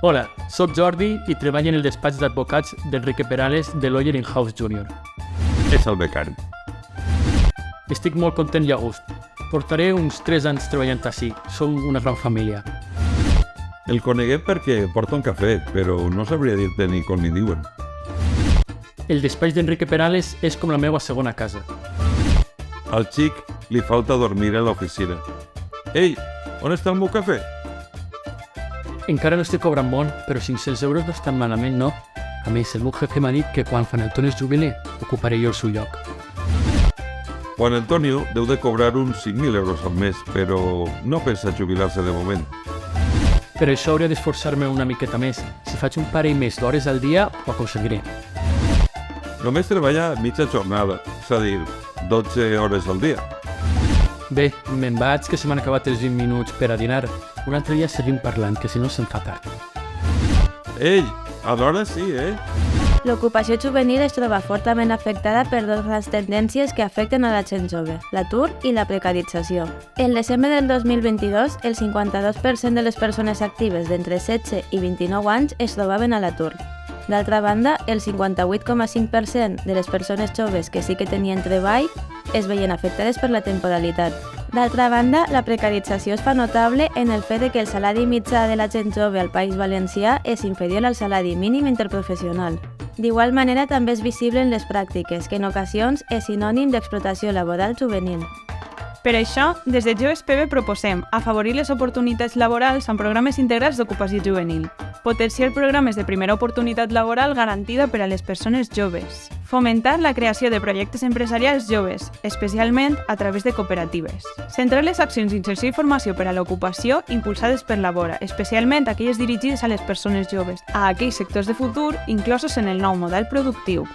Hola, sóc Jordi i treballo en el despatx d'advocats d'Enrique Perales de Lawyer in House Jr. És el becari. Estic molt content i a gust. Portaré uns 3 anys treballant ací. Som una gran família. El conegué perquè porta un cafè, però no sabria dir-te ni com li diuen. El despatx d'Enrique Perales és com la meva segona casa. Al xic li falta dormir a l'oficina. Ei, on està el meu cafè? Encara no estic cobrant bon, però 500 euros no estan malament, no? A més, el meu jefe m'ha dit que quan Juan Antonio es jubili, ocuparé jo el seu lloc. Juan Antonio deu de cobrar uns 5.000 euros al mes, però no pensa jubilar-se de moment. Per això hauria d'esforçar-me una miqueta més. Si faig un parell més d'hores al dia, ho aconseguiré. Només treballa mitja jornada, és a dir, 12 hores al dia. Bé, me'n vaig, que se m'han acabat els 20 minuts per a dinar. Un altre dia seguim parlant, que si no se'm fa tard. Ei, alhora sí, eh? L'ocupació juvenil es troba fortament afectada per dues grans tendències que afecten a la gent jove, l'atur i la precarització. El desembre del 2022, el 52% de les persones actives d'entre 16 i 29 anys es trobaven a l'atur. D'altra banda, el 58,5% de les persones joves que sí que tenien treball es veien afectades per la temporalitat. D'altra banda, la precarització es fa notable en el fet de que el salari mitjà de la gent jove al País Valencià és inferior al salari mínim interprofessional. D'igual manera, també és visible en les pràctiques, que en ocasions és sinònim d'explotació laboral juvenil. Per això, des de Joves PB proposem afavorir les oportunitats laborals amb programes integrats d'ocupació juvenil, potenciar programes de primera oportunitat laboral garantida per a les persones joves, fomentar la creació de projectes empresarials joves, especialment a través de cooperatives, centrar les accions d'inserció i formació per a l'ocupació impulsades per la Vora, especialment aquelles dirigides a les persones joves, a aquells sectors de futur inclosos en el nou model productiu.